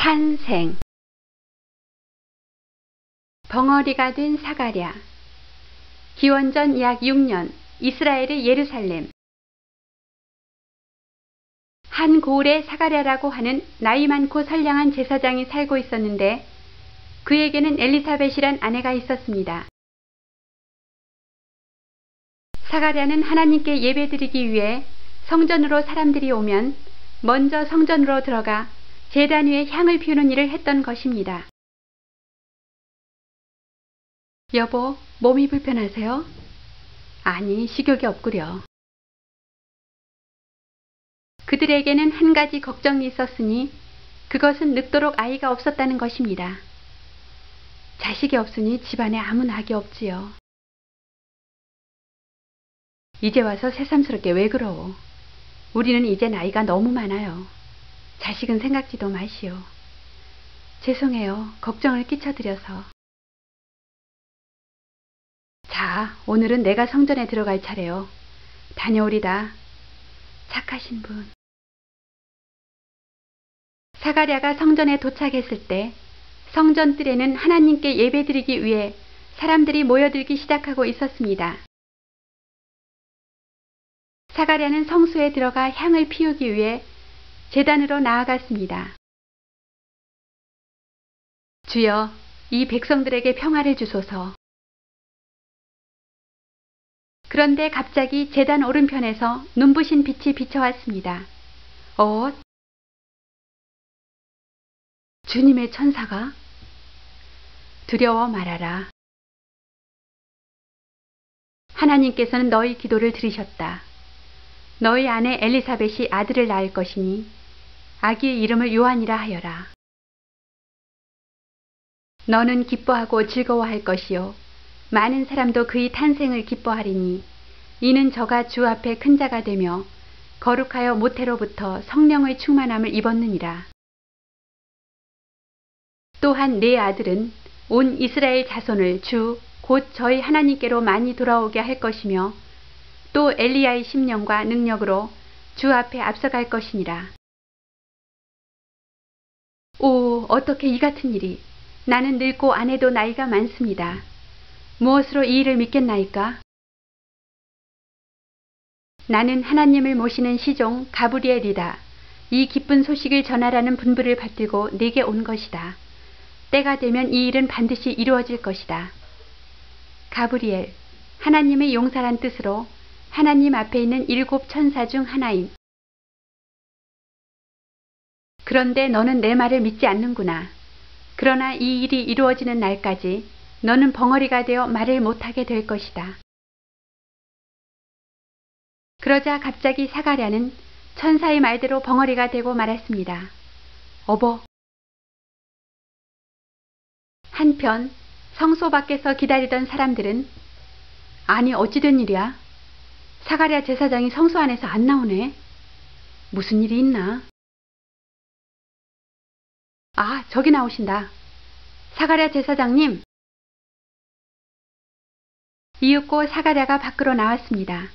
탄생. 벙어리가 된 사가랴. 기원전 약 6년 이스라엘의 예루살렘. 한 고을에 사가랴라고 하는 나이 많고 선량한 제사장이 살고 있었는데 그에게는 엘리사벳이란 아내가 있었습니다. 사가랴는 하나님께 예배드리기 위해 성전으로 사람들이 오면 먼저 성전으로 들어가 제단 위에 향을 피우는 일을 했던 것입니다. 여보, 몸이 불편하세요? 아니, 식욕이 없구려. 그들에게는 한 가지 걱정이 있었으니 그것은 늙도록 아이가 없었다는 것입니다. 자식이 없으니 집안에 아무 낙이 없지요. 이제 와서 새삼스럽게 왜 그러오? 우리는 이제 나이가 너무 많아요. 자식은 생각지도 마시오. 죄송해요. 걱정을 끼쳐드려서. 자, 오늘은 내가 성전에 들어갈 차례요. 다녀오리다. 착하신 분. 사가랴가 성전에 도착했을 때 성전 뜰에는 하나님께 예배드리기 위해 사람들이 모여들기 시작하고 있었습니다. 사가랴는 성소에 들어가 향을 피우기 위해 제단으로 나아갔습니다. 주여, 이 백성들에게 평화를 주소서. 그런데 갑자기 제단 오른편에서 눈부신 빛이 비춰왔습니다. 주님의 천사가? 두려워 말아라. 하나님께서는 너희 기도를 들으셨다. 너희 아내 엘리사벳이 아들을 낳을 것이니 아기의 이름을 요한이라 하여라. 너는 기뻐하고 즐거워할 것이요 많은 사람도 그의 탄생을 기뻐하리니 이는 저가 주 앞에 큰 자가 되며 거룩하여 모태로부터 성령의 충만함을 입었느니라. 또한 네 아들은 온 이스라엘 자손을 주 곧 저희 하나님께로 많이 돌아오게 할 것이며 또 엘리야의 심령과 능력으로 주 앞에 앞서갈 것이니라. 오, 어떻게 이 같은 일이. 나는 늙고 아내도 나이가 많습니다. 무엇으로 이 일을 믿겠나이까? 나는 하나님을 모시는 시종 가브리엘이다. 이 기쁜 소식을 전하라는 분부를 받들고 내게 온 것이다. 때가 되면 이 일은 반드시 이루어질 것이다. 가브리엘, 하나님의 용사란 뜻으로 하나님 앞에 있는 7 천사 중 하나임. 그런데 너는 내 말을 믿지 않는구나. 그러나 이 일이 이루어지는 날까지 너는 벙어리가 되어 말을 못하게 될 것이다. 그러자 갑자기 사가랴는 천사의 말대로 벙어리가 되고 말았습니다. 어버. 한편 성소 밖에서 기다리던 사람들은 아니 어찌 된 일이야? 사가랴 제사장이 성소 안에서 안 나오네. 무슨 일이 있나? 아, 저기 나오신다. 사가랴 제사장님. 이윽고 사가랴가 밖으로 나왔습니다.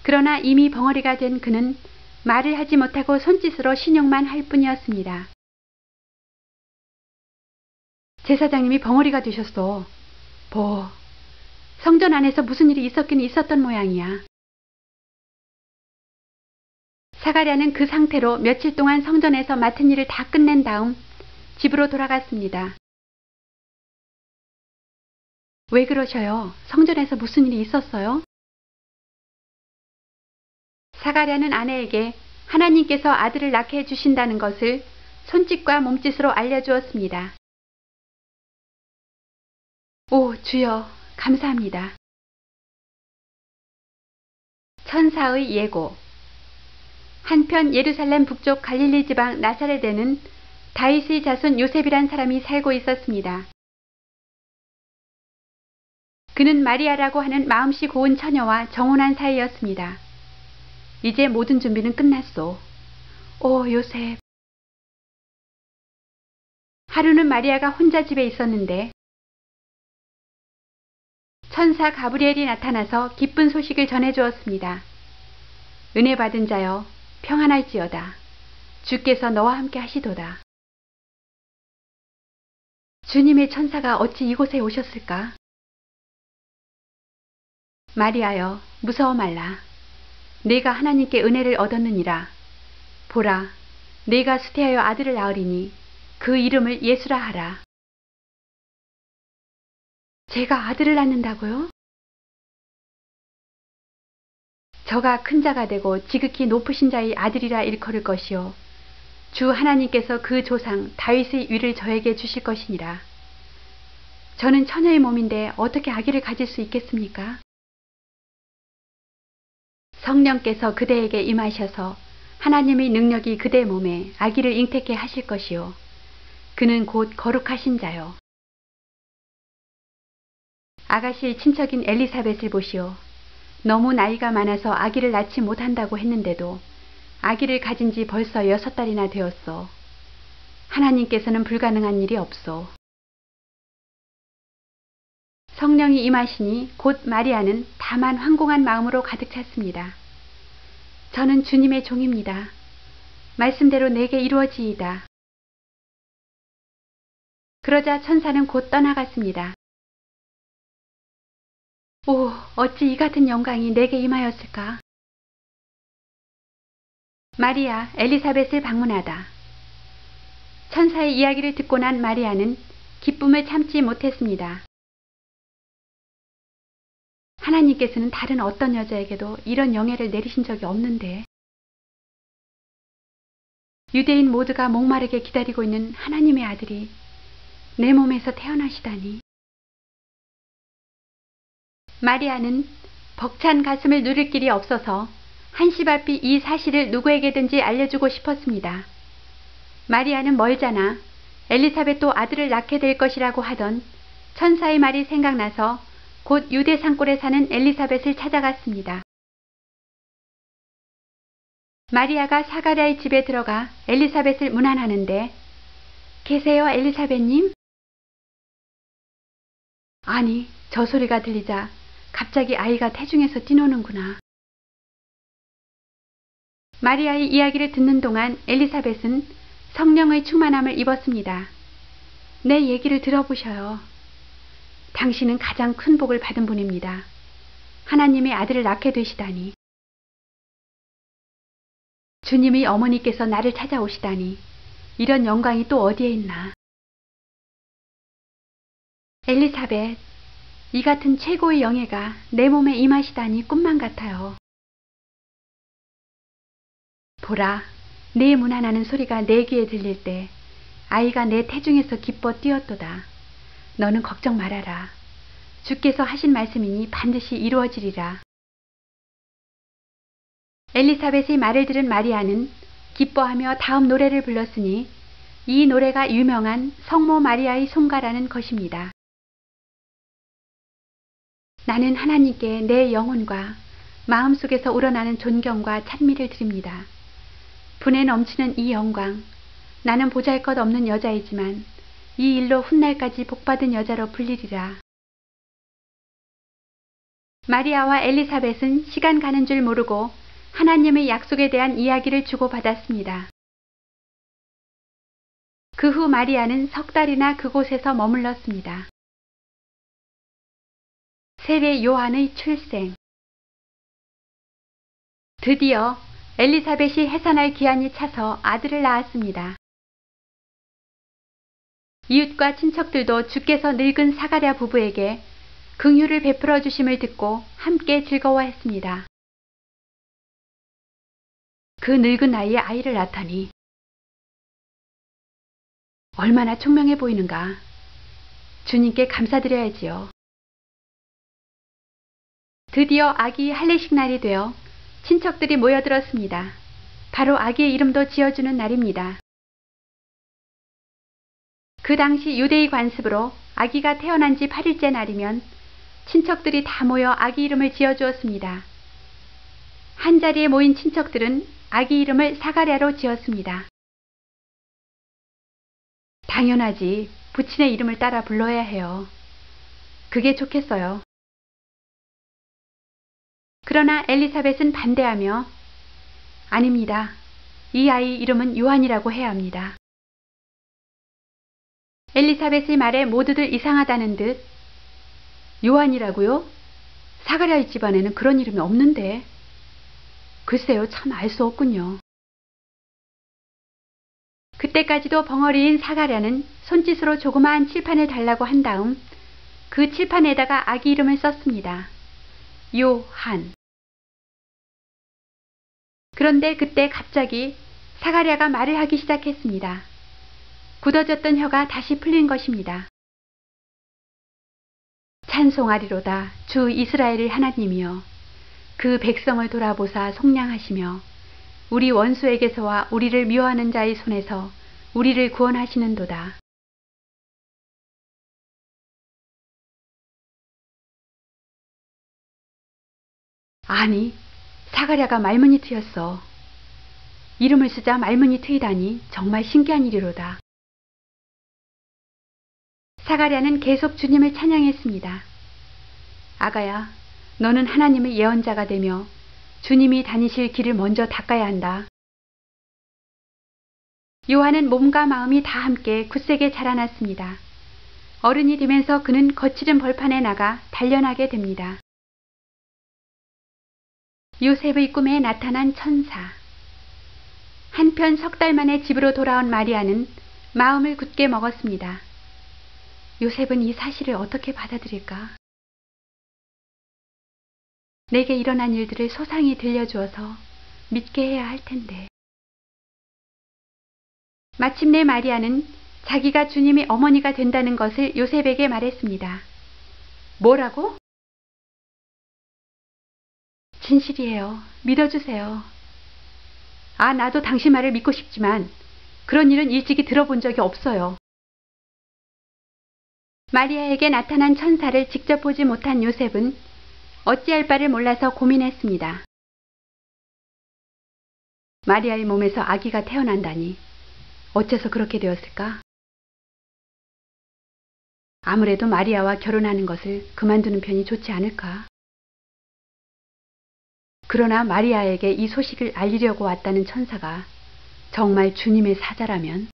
그러나 이미 벙어리가 된 그는 말을 하지 못하고 손짓으로 신용만 할 뿐이었습니다. 제사장님이 벙어리가 되셨어. 성전 안에서 무슨 일이 있었긴 있었던 모양이야. 사가랴는 그 상태로 며칠 동안 성전에서 맡은 일을 다 끝낸 다음 집으로 돌아갔습니다. 왜 그러셔요? 성전에서 무슨 일이 있었어요? 사가랴는 아내에게 하나님께서 아들을 낳게 해주신다는 것을 손짓과 몸짓으로 알려주었습니다. 오, 주여, 감사합니다. 천사의 예고. 한편 예루살렘 북쪽 갈릴리 지방 나사렛에는 다윗의 자손 요셉이란 사람이 살고 있었습니다. 그는 마리아라고 하는 마음씨 고운 처녀와 정혼한 사이였습니다. 이제 모든 준비는 끝났소. 오, 요셉. 하루는 마리아가 혼자 집에 있었는데 천사 가브리엘이 나타나서 기쁜 소식을 전해주었습니다. 은혜 받은 자여, 평안할지어다. 주께서 너와 함께 하시도다. 주님의 천사가 어찌 이곳에 오셨을까? 마리아여, 무서워 말라. 네가 하나님께 은혜를 얻었느니라. 보라, 네가 수태하여 아들을 낳으리니 그 이름을 예수라 하라. 제가 아들을 낳는다고요? 저가 큰 자가 되고 지극히 높으신 자의 아들이라 일컬을 것이요 주 하나님께서 그 조상 다윗의 위를 저에게 주실 것이니라. 저는 처녀의 몸인데 어떻게 아기를 가질 수 있겠습니까? 성령께서 그대에게 임하셔서 하나님의 능력이 그대 몸에 아기를 잉태케 하실 것이요 그는 곧 거룩하신 자요. 아가씨의 친척인 엘리사벳을 보시오. 너무 나이가 많아서 아기를 낳지 못한다고 했는데도 아기를 가진 지 벌써 6달이나 되었소. 하나님께서는 불가능한 일이 없소. 성령이 임하시니 곧 마리아는 다만 황공한 마음으로 가득 찼습니다. 저는 주님의 종입니다. 말씀대로 내게 이루어지이다. 그러자 천사는 곧 떠나갔습니다. 오, 어찌 이 같은 영광이 내게 임하였을까? 마리아, 엘리사벳을 방문하다. 천사의 이야기를 듣고 난 마리아는 기쁨을 참지 못했습니다. 하나님께서는 다른 어떤 여자에게도 이런 영예를 내리신 적이 없는데 유대인 모두가 목마르게 기다리고 있는 하나님의 아들이 내 몸에서 태어나시다니. 마리아는 벅찬 가슴을 누릴 길이 없어서 한시바삐 이 사실을 누구에게든지 알려주고 싶었습니다. 마리아는 멀잖아. 엘리사벳도 아들을 낳게 될 것이라고 하던 천사의 말이 생각나서 곧 유대 산골에 사는 엘리사벳을 찾아갔습니다. 마리아가 사가랴의 집에 들어가 엘리사벳을 문안하는데 계세요, 엘리사벳님? 아니, 저 소리가 들리자 갑자기 아이가 태중에서 뛰노는구나. 마리아의 이야기를 듣는 동안 엘리사벳은 성령의 충만함을 입었습니다. 내 얘기를 들어보셔요. 당신은 가장 큰 복을 받은 분입니다. 하나님의 아들을 낳게 되시다니. 주님의 어머니께서 나를 찾아오시다니. 이런 영광이 또 어디에 있나. 엘리사벳, 이 같은 최고의 영예가 내 몸에 임하시다니 꿈만 같아요. 보라, 내 문안하는 소리가 내 귀에 들릴 때 아이가 내 태중에서 기뻐 뛰었도다. 너는 걱정 말아라. 주께서 하신 말씀이니 반드시 이루어지리라. 엘리사벳의 말을 들은 마리아는 기뻐하며 다음 노래를 불렀으니 이 노래가 유명한 성모 마리아의 송가라는 것입니다. 나는 하나님께 내 영혼과 마음속에서 우러나는 존경과 찬미를 드립니다. 분에 넘치는 이 영광, 나는 보잘것없는 여자이지만 이 일로 훗날까지 복받은 여자로 불리리라. 마리아와 엘리사벳은 시간 가는 줄 모르고 하나님의 약속에 대한 이야기를 주고받았습니다. 그 후 마리아는 3달이나 그곳에서 머물렀습니다. 세례 요한의 출생. 드디어 엘리사벳이 해산할 기한이 차서 아들을 낳았습니다. 이웃과 친척들도 주께서 늙은 사가랴 부부에게 긍휼을 베풀어 주심을 듣고 함께 즐거워했습니다. 그 늙은 나이에 아이를 낳다니 얼마나 총명해 보이는가. 주님께 감사드려야지요. 드디어 아기 할례식 날이 되어 친척들이 모여들었습니다. 바로 아기의 이름도 지어주는 날입니다. 그 당시 유대의 관습으로 아기가 태어난 지 8일째 날이면 친척들이 다 모여 아기 이름을 지어주었습니다. 한자리에 모인 친척들은 아기 이름을 사가랴로 지었습니다. 당연하지. 부친의 이름을 따라 불러야 해요. 그게 좋겠어요. 그러나 엘리사벳은 반대하며 아닙니다. 이 아이 이름은 요한이라고 해야 합니다. 엘리사벳의 말에 모두들 이상하다는 듯 요한이라고요? 사가랴의 집안에는 그런 이름이 없는데. 글쎄요, 참 알 수 없군요. 그때까지도 벙어리인 사가랴는 손짓으로 조그마한 칠판을 달라고 한 다음 그 칠판에다가 아기 이름을 썼습니다. 요한. 그런데 그때 갑자기 사가랴가 말을 하기 시작했습니다. 굳어졌던 혀가 다시 풀린 것입니다. 찬송하리로다 주 이스라엘의 하나님이여, 그 백성을 돌아보사 속량하시며 우리 원수에게서와 우리를 미워하는 자의 손에서 우리를 구원하시는도다. 아니, 사가랴가 말문이 트였어. 이름을 쓰자 말문이 트이다니 정말 신기한 일이로다. 사가랴는 계속 주님을 찬양했습니다. 아가야, 너는 하나님의 예언자가 되며 주님이 다니실 길을 먼저 닦아야 한다. 요한은 몸과 마음이 다 함께 굳세게 자라났습니다. 어른이 되면서 그는 거칠은 벌판에 나가 단련하게 됩니다. 요셉의 꿈에 나타난 천사. 한편 석 달 만에 집으로 돌아온 마리아는 마음을 굳게 먹었습니다. 요셉은 이 사실을 어떻게 받아들일까? 내게 일어난 일들을 소상히 들려주어서 믿게 해야 할 텐데. 마침내 마리아는 자기가 주님의 어머니가 된다는 것을 요셉에게 말했습니다. 뭐라고? 진실이에요. 믿어주세요. 아, 나도 당신 말을 믿고 싶지만 그런 일은 일찍이 들어본 적이 없어요. 마리아에게 나타난 천사를 직접 보지 못한 요셉은 어찌할 바를 몰라서 고민했습니다. 마리아의 몸에서 아기가 태어난다니 어째서 그렇게 되었을까? 아무래도 마리아와 결혼하는 것을 그만두는 편이 좋지 않을까? 그러나 마리아에게 이 소식을 알리려고 왔다는 천사가 정말 주님의 사자라면,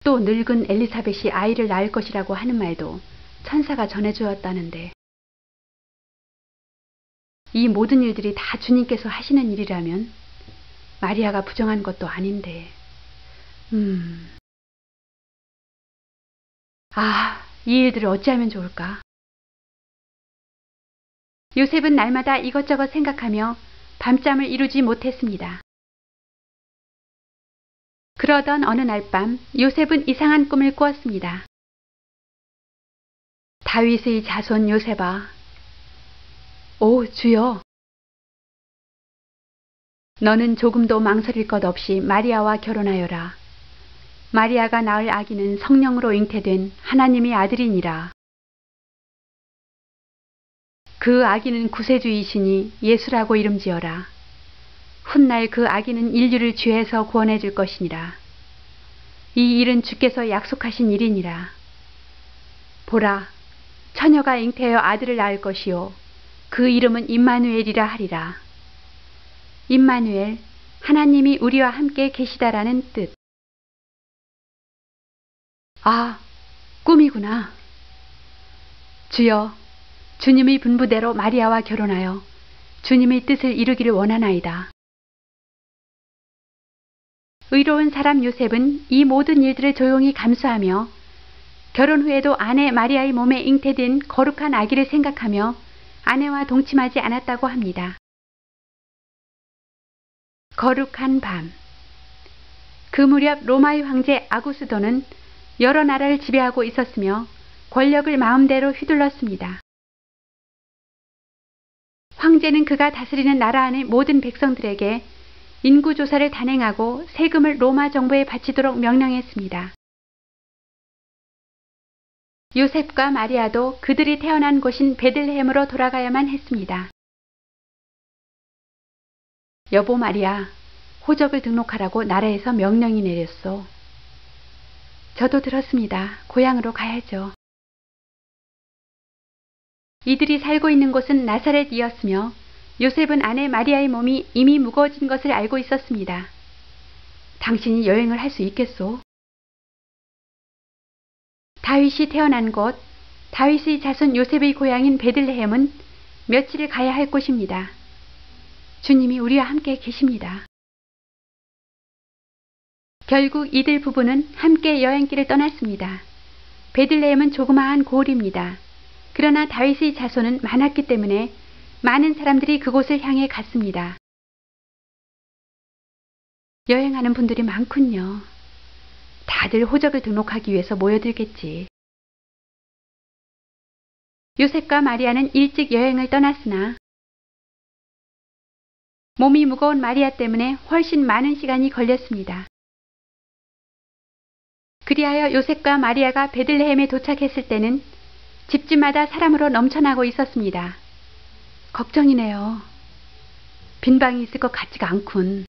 또 늙은 엘리사벳이 아이를 낳을 것이라고 하는 말도 천사가 전해주었다는데, 이 모든 일들이 다 주님께서 하시는 일이라면 마리아가 부정한 것도 아닌데, 이 일들을 어찌하면 좋을까? 요셉은 날마다 이것저것 생각하며 밤잠을 이루지 못했습니다. 그러던 어느 날 밤 요셉은 이상한 꿈을 꾸었습니다. 다윗의 자손 요셉아, 오 주여, 너는 조금도 망설일 것 없이 마리아와 결혼하여라. 마리아가 낳을 아기는 성령으로 잉태된 하나님의 아들이니라. 그 아기는 구세주이시니 예수라고 이름지어라. 훗날 그 아기는 인류를 죄에서 구원해 줄 것이니라. 이 일은 주께서 약속하신 일이니라. 보라, 처녀가 잉태하여 아들을 낳을 것이요 그 이름은 임마누엘이라 하리라. 임마누엘, 하나님이 우리와 함께 계시다라는 뜻. 아, 꿈이구나. 주여, 주님의 분부대로 마리아와 결혼하여 주님의 뜻을 이루기를 원하나이다. 의로운 사람 요셉은 이 모든 일들을 조용히 감수하며 결혼 후에도 아내 마리아의 몸에 잉태된 거룩한 아기를 생각하며 아내와 동침하지 않았다고 합니다. 거룩한 밤. 그 무렵 로마의 황제 아구스도는 여러 나라를 지배하고 있었으며 권력을 마음대로 휘둘렀습니다. 황제는 그가 다스리는 나라 안의 모든 백성들에게 인구조사를 단행하고 세금을 로마 정부에 바치도록 명령했습니다. 요셉과 마리아도 그들이 태어난 곳인 베들레헴으로 돌아가야만 했습니다. 여보 마리아, 호적을 등록하라고 나라에서 명령이 내렸소. 저도 들었습니다. 고향으로 가야죠. 이들이 살고 있는 곳은 나사렛이었으며 요셉은 아내 마리아의 몸이 이미 무거워진 것을 알고 있었습니다. 당신이 여행을 할 수 있겠소? 다윗이 태어난 곳, 다윗의 자손 요셉의 고향인 베들레헴은 며칠을 가야 할 곳입니다. 주님이 우리와 함께 계십니다. 결국 이들 부부는 함께 여행길을 떠났습니다. 베들레헴은 조그마한 고을입니다. 그러나 다윗의 자손은 많았기 때문에 많은 사람들이 그곳을 향해 갔습니다. 여행하는 분들이 많군요. 다들 호적을 등록하기 위해서 모여들겠지. 요셉과 마리아는 일찍 여행을 떠났으나 몸이 무거운 마리아 때문에 훨씬 많은 시간이 걸렸습니다. 그리하여 요셉과 마리아가 베들레헴에 도착했을 때는 집집마다 사람으로 넘쳐나고 있었습니다. 걱정이네요. 빈 방이 있을 것 같지가 않군.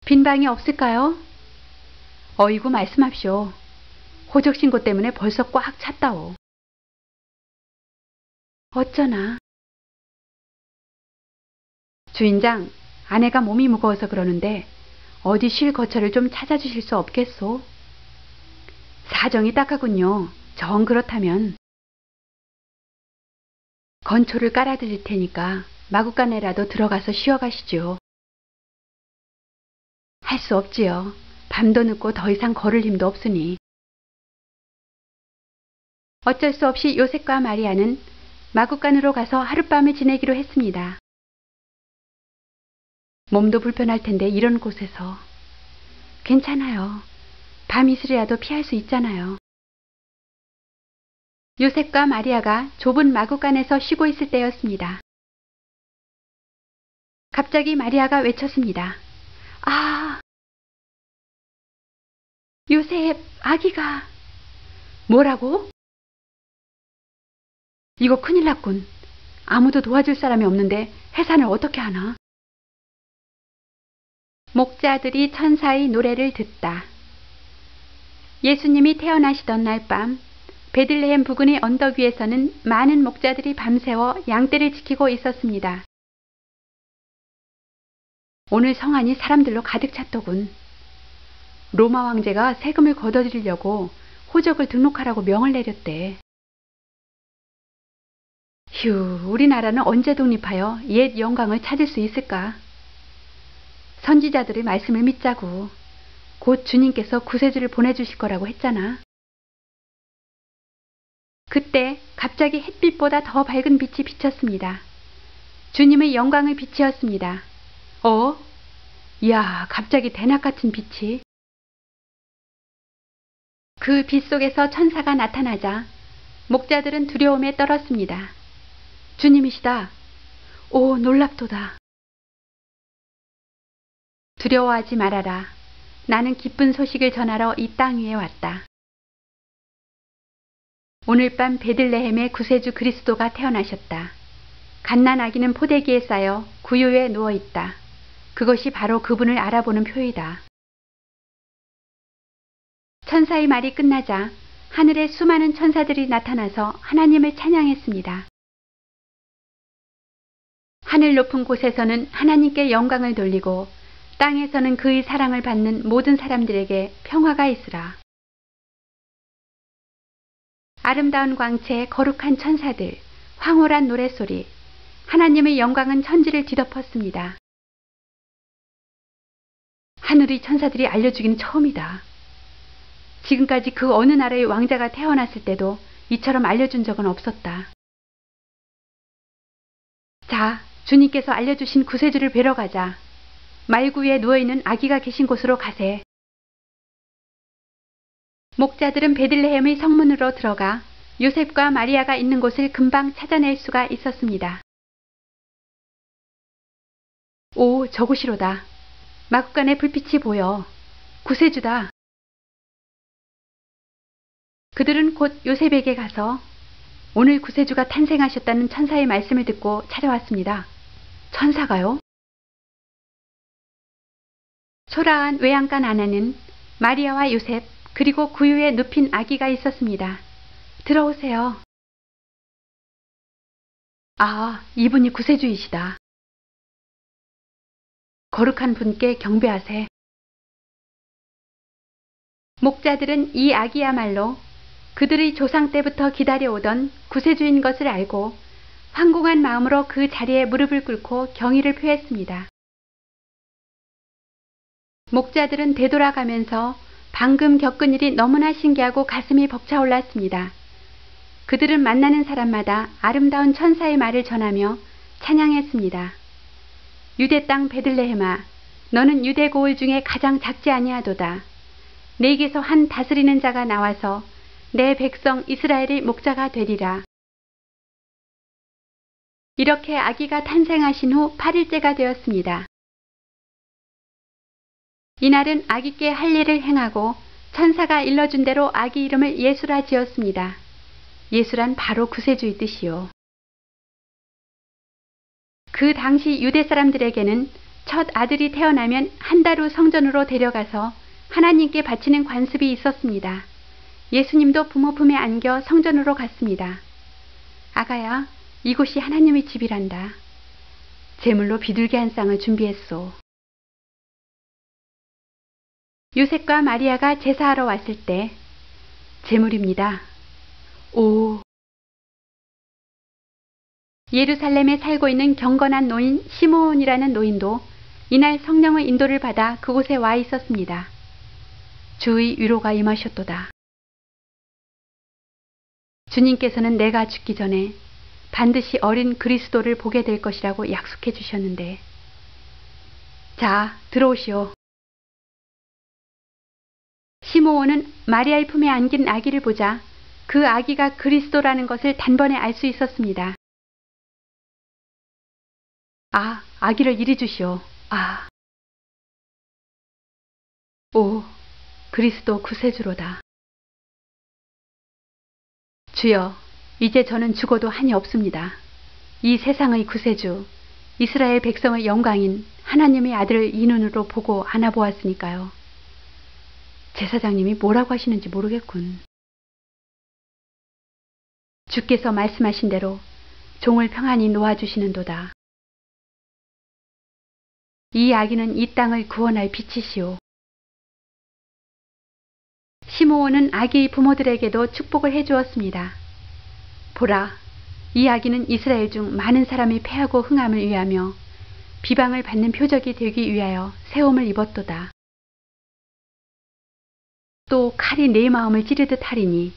빈 방이 없을까요? 어이구 말씀합시오. 호적 신고 때문에 벌써 꽉 찼다오. 어쩌나. 주인장, 아내가 몸이 무거워서 그러는데 어디 쉴 거처를 좀 찾아주실 수 없겠소? 사정이 딱하군요. 정 그렇다면. 건초를 깔아드릴 테니까 마구간에라도 들어가서 쉬어가시죠. 할 수 없지요. 밤도 늦고 더 이상 걸을 힘도 없으니. 어쩔 수 없이 요셉과 마리아는 마구간으로 가서 하룻밤을 지내기로 했습니다. 몸도 불편할 텐데 이런 곳에서. 괜찮아요. 밤 이슬이라도 피할 수 있잖아요. 요셉과 마리아가 좁은 마구간에서 쉬고 있을 때였습니다. 갑자기 마리아가 외쳤습니다. 아! 요셉, 아기가. 뭐라고? 이거 큰일 났군. 아무도 도와줄 사람이 없는데 해산을 어떻게 하나? 목자들이 천사의 노래를 듣다. 예수님이 태어나시던 날 밤 베들레헴 부근의 언덕 위에서는 많은 목자들이 밤새워 양떼를 지키고 있었습니다. 오늘 성안이 사람들로 가득 찼더군. 로마 황제가 세금을 걷어들이려고 호적을 등록하라고 명을 내렸대. 휴, 우리나라는 언제 독립하여 옛 영광을 찾을 수 있을까? 선지자들의 말씀을 믿자고. 곧 주님께서 구세주를 보내주실 거라고 했잖아. 그때 갑자기 햇빛보다 더 밝은 빛이 비쳤습니다. 주님의 영광의 빛이었습니다. 이야, 갑자기 대낮 같은 빛이. 그 빛 속에서 천사가 나타나자 목자들은 두려움에 떨었습니다. 주님이시다. 오, 놀랍도다. 두려워하지 말아라. 나는 기쁜 소식을 전하러 이 땅 위에 왔다. 오늘 밤 베들레헴의 구세주 그리스도가 태어나셨다. 갓난 아기는 포대기에 쌓여 구유에 누워있다. 그것이 바로 그분을 알아보는 표이다. 천사의 말이 끝나자 하늘에 수많은 천사들이 나타나서 하나님을 찬양했습니다. 하늘 높은 곳에서는 하나님께 영광을 돌리고 땅에서는 그의 사랑을 받는 모든 사람들에게 평화가 있으라. 아름다운 광채, 거룩한 천사들, 황홀한 노랫소리, 하나님의 영광은 천지를 뒤덮었습니다. 하늘의 천사들이 알려주기는 처음이다. 지금까지 그 어느 나라의 왕자가 태어났을 때도 이처럼 알려준 적은 없었다. 자, 주님께서 알려주신 구세주를 뵈러 가자. 말구 위에 누워있는 아기가 계신 곳으로 가세. 목자들은 베들레헴의 성문으로 들어가 요셉과 마리아가 있는 곳을 금방 찾아낼 수가 있었습니다. 오, 저곳이로다. 마구간에 불빛이 보여. 구세주다. 그들은 곧 요셉에게 가서 오늘 구세주가 탄생하셨다는 천사의 말씀을 듣고 찾아왔습니다. 천사가요? 초라한 외양간 안에는 마리아와 요셉 그리고 구유에 눕힌 아기가 있었습니다. 들어오세요. 아, 이분이 구세주이시다. 거룩한 분께 경배하세. 목자들은 이 아기야말로 그들의 조상 때부터 기다려오던 구세주인 것을 알고 황공한 마음으로 그 자리에 무릎을 꿇고 경의를 표했습니다. 목자들은 되돌아가면서 방금 겪은 일이 너무나 신기하고 가슴이 벅차올랐습니다. 그들은 만나는 사람마다 아름다운 천사의 말을 전하며 찬양했습니다. 유대 땅 베들레헴아, 너는 유대 고을 중에 가장 작지 아니하도다. 내게서 한 다스리는 자가 나와서 내 백성 이스라엘의 목자가 되리라. 이렇게 아기가 탄생하신 후 8일째가 되었습니다. 이날은 아기께 할 일을 행하고 천사가 일러준 대로 아기 이름을 예수라 지었습니다. 예수란 바로 구세주의 뜻이요. 그 당시 유대 사람들에게는 첫 아들이 태어나면 한 달 후 성전으로 데려가서 하나님께 바치는 관습이 있었습니다. 예수님도 부모 품에 안겨 성전으로 갔습니다. 아가야, 이곳이 하나님의 집이란다. 제물로 비둘기 한 쌍을 준비했소. 요셉과 마리아가 제사하러 왔을 때 제물입니다. 오! 예루살렘에 살고 있는 경건한 노인 시므온이라는 노인도 이날 성령의 인도를 받아 그곳에 와 있었습니다. 주의 위로가 임하셨도다. 주님께서는 내가 죽기 전에 반드시 어린 그리스도를 보게 될 것이라고 약속해 주셨는데, 자, 들어오시오. 시므온은 마리아의 품에 안긴 아기를 보자 그 아기가 그리스도라는 것을 단번에 알 수 있었습니다. 아, 아기를 이리 주시오. 아. 오, 그리스도 구세주로다. 주여, 이제 저는 죽어도 한이 없습니다. 이 세상의 구세주, 이스라엘 백성의 영광인 하나님의 아들을 이 눈으로 보고 안아보았으니까요. 제사장님이 뭐라고 하시는지 모르겠군. 주께서 말씀하신 대로 종을 평안히 놓아주시는도다. 이 아기는 이 땅을 구원할 빛이시오. 시므온은 아기의 부모들에게도 축복을 해주었습니다. 보라, 이 아기는 이스라엘 중 많은 사람이 패하고 흥함을 위하며 비방을 받는 표적이 되기 위하여 세움을 입었도다. 또 칼이 내 마음을 찌르듯 하리니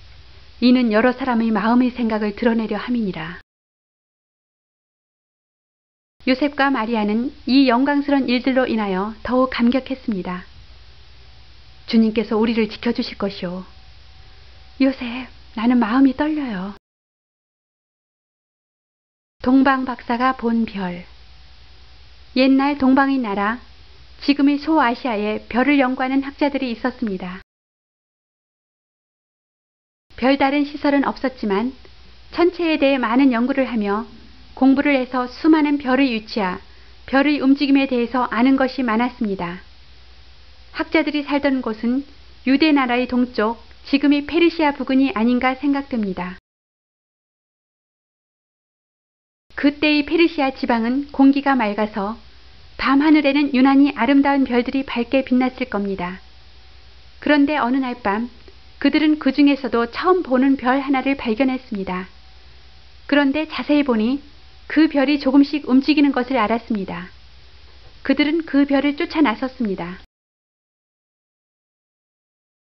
이는 여러 사람의 마음의 생각을 드러내려 함이니라. 요셉과 마리아는 이 영광스러운 일들로 인하여 더욱 감격했습니다. 주님께서 우리를 지켜주실 것이오. 요셉, 나는 마음이 떨려요. 동방 박사가 본 별. 옛날 동방의 나라, 지금의 소아시아에 별을 연구하는 학자들이 있었습니다. 별다른 시설은 없었지만 천체에 대해 많은 연구를 하며 공부를 해서 수많은 별의 위치와 별의 움직임에 대해서 아는 것이 많았습니다. 학자들이 살던 곳은 유대 나라의 동쪽, 지금의 페르시아 부근이 아닌가 생각됩니다. 그때의 페르시아 지방은 공기가 맑아서 밤하늘에는 유난히 아름다운 별들이 밝게 빛났을 겁니다. 그런데 어느 날 밤 그들은 그 중에서도 처음 보는 별 하나를 발견했습니다. 그런데 자세히 보니 그 별이 조금씩 움직이는 것을 알았습니다. 그들은 그 별을 쫓아 나섰습니다.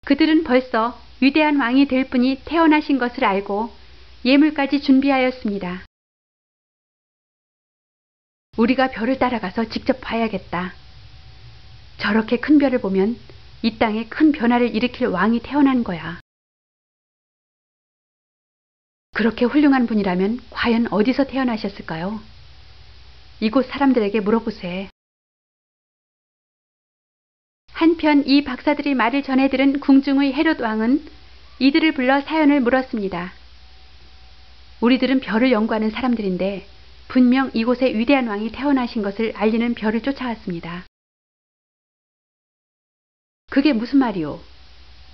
그들은 벌써 위대한 왕이 될 분이 태어나신 것을 알고 예물까지 준비하였습니다. 우리가 별을 따라가서 직접 봐야겠다. 저렇게 큰 별을 보면 이 땅에 큰 변화를 일으킬 왕이 태어난 거야. 그렇게 훌륭한 분이라면 과연 어디서 태어나셨을까요? 이곳 사람들에게 물어보세. 한편 이 박사들의 말을 전해 들은 궁중의 헤롯 왕은 이들을 불러 사연을 물었습니다. 우리들은 별을 연구하는 사람들인데 분명 이곳에 위대한 왕이 태어나신 것을 알리는 별을 쫓아왔습니다. 그게 무슨 말이오?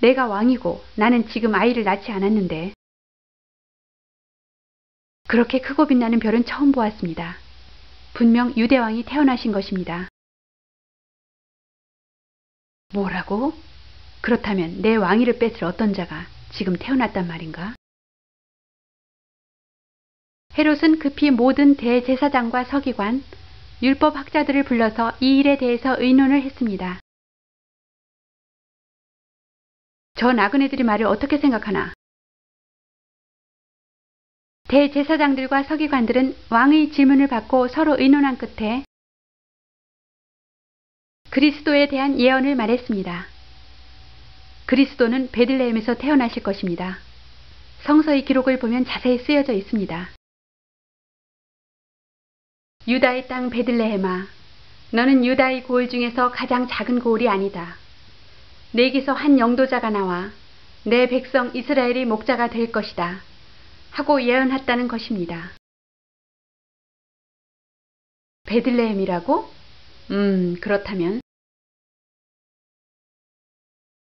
내가 왕이고 나는 지금 아이를 낳지 않았는데. 그렇게 크고 빛나는 별은 처음 보았습니다. 분명 유대왕이 태어나신 것입니다. 뭐라고? 그렇다면 내 왕위를 뺏을 어떤 자가 지금 태어났단 말인가? 헤롯은 급히 모든 대제사장과 서기관, 율법학자들을 불러서 이 일에 대해서 의논을 했습니다. 저 나그네들이 말을 어떻게 생각하나? 대제사장들과 서기관들은 왕의 질문을 받고 서로 의논한 끝에 그리스도에 대한 예언을 말했습니다. 그리스도는 베들레헴에서 태어나실 것입니다. 성서의 기록을 보면 자세히 쓰여져 있습니다. 유다의 땅 베들레헴아, 너는 유다의 고을 중에서 가장 작은 고을이 아니다. 내게서 한 영도자가 나와 내 백성 이스라엘의 목자가 될 것이다 하고 예언했다는 것입니다. 베들레헴이라고? 그렇다면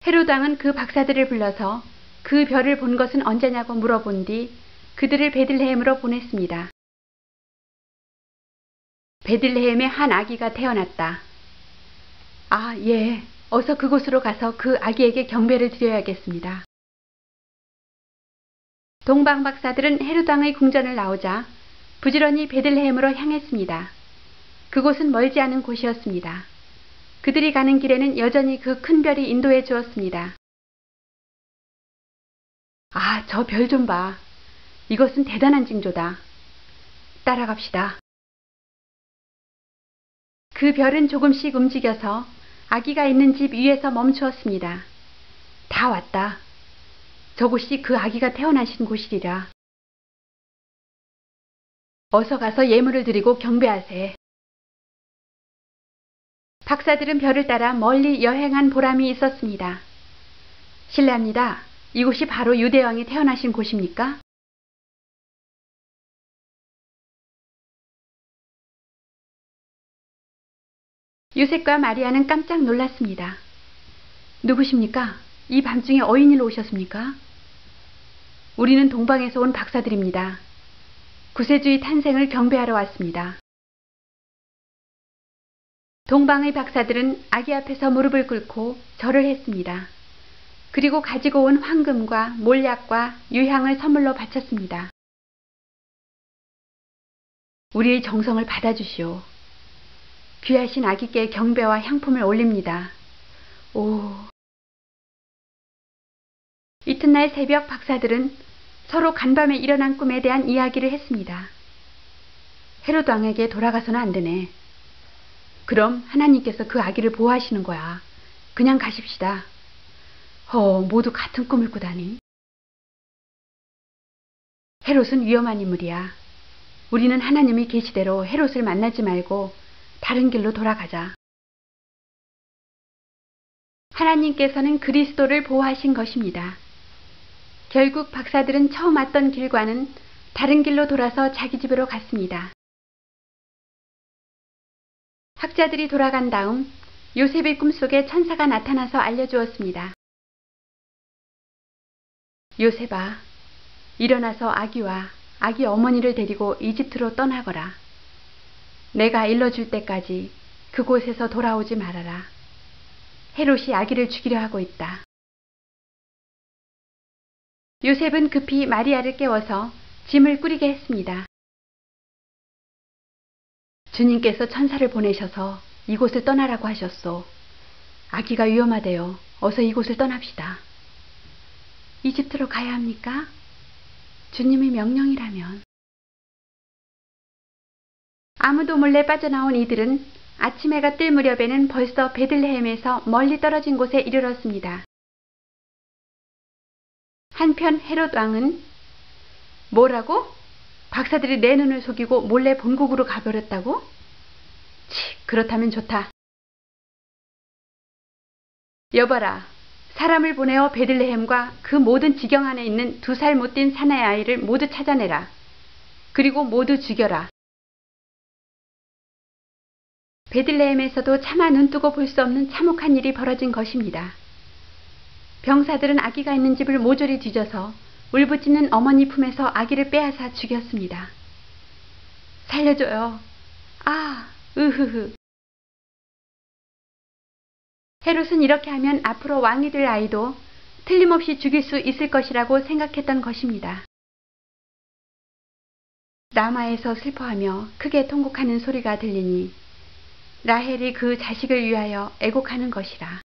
헤롯 왕은 그 박사들을 불러서 그 별을 본 것은 언제냐고 물어본 뒤 그들을 베들레헴으로 보냈습니다. 베들레헴에 한 아기가 태어났다. 아, 예. 어서 그곳으로 가서 그 아기에게 경배를 드려야겠습니다. 동방 박사들은 헤롯 왕의 궁전을 나오자 부지런히 베들레헴으로 향했습니다. 그곳은 멀지 않은 곳이었습니다. 그들이 가는 길에는 여전히 그 큰 별이 인도해 주었습니다. 아, 저 별 좀 봐. 이것은 대단한 징조다. 따라갑시다. 그 별은 조금씩 움직여서 아기가 있는 집 위에서 멈추었습니다. 다 왔다. 저곳이 그 아기가 태어나신 곳이리라. 어서 가서 예물을 드리고 경배하세. 박사들은 별을 따라 멀리 여행한 보람이 있었습니다. 실례합니다. 이곳이 바로 유대왕이 태어나신 곳입니까? 요셉과 마리아는 깜짝 놀랐습니다. 누구십니까? 이 밤중에 어인일로 오셨습니까? 우리는 동방에서 온 박사들입니다. 구세주의 탄생을 경배하러 왔습니다. 동방의 박사들은 아기 앞에서 무릎을 꿇고 절을 했습니다. 그리고 가지고 온 황금과 몰약과 유향을 선물로 바쳤습니다. 우리의 정성을 받아주시오. 귀하신 아기께 경배와 향품을 올립니다. 오. 이튿날 새벽 박사들은 서로 간밤에 일어난 꿈에 대한 이야기를 했습니다. 헤롯 왕에게 돌아가서는 안 되네. 그럼 하나님께서 그 아기를 보호하시는 거야. 그냥 가십시다. 모두 같은 꿈을 꾸다니. 헤롯은 위험한 인물이야. 우리는 하나님의 계시대로 헤롯을 만나지 말고 다른 길로 돌아가자. 하나님께서는 그리스도를 보호하신 것입니다. 결국 박사들은 처음 왔던 길과는 다른 길로 돌아서 자기 집으로 갔습니다. 학자들이 돌아간 다음 요셉의 꿈속에 천사가 나타나서 알려주었습니다. 요셉아, 일어나서 아기와 아기 어머니를 데리고 이집트로 떠나거라. 내가 일러줄 때까지 그곳에서 돌아오지 말아라. 헤롯이 아기를 죽이려 하고 있다. 요셉은 급히 마리아를 깨워서 짐을 꾸리게 했습니다. 주님께서 천사를 보내셔서 이곳을 떠나라고 하셨소. 아기가 위험하대요. 어서 이곳을 떠납시다. 이집트로 가야 합니까? 주님의 명령이라면. 아무도 몰래 빠져나온 이들은 아침 해가 뜰 무렵에는 벌써 베들레헴에서 멀리 떨어진 곳에 이르렀습니다. 한편 헤롯 왕은 뭐라고? 박사들이 내 눈을 속이고 몰래 본국으로 가버렸다고? 그렇다면 좋다. 여봐라. 사람을 보내어 베들레헴과 그 모든 지경 안에 있는 2살 못 된 사내 아이를 모두 찾아내라. 그리고 모두 죽여라. 베들레헴에서도 차마 눈뜨고 볼 수 없는 참혹한 일이 벌어진 것입니다. 병사들은 아기가 있는 집을 모조리 뒤져서 울부짖는 어머니 품에서 아기를 빼앗아 죽였습니다. 살려줘요. 아, 으흐흐. 헤롯은 이렇게 하면 앞으로 왕이 될 아이도 틀림없이 죽일 수 있을 것이라고 생각했던 것입니다. 라마에서 슬퍼하며 크게 통곡하는 소리가 들리니 라헬이 그 자식을 위하여 애곡하는 것이라.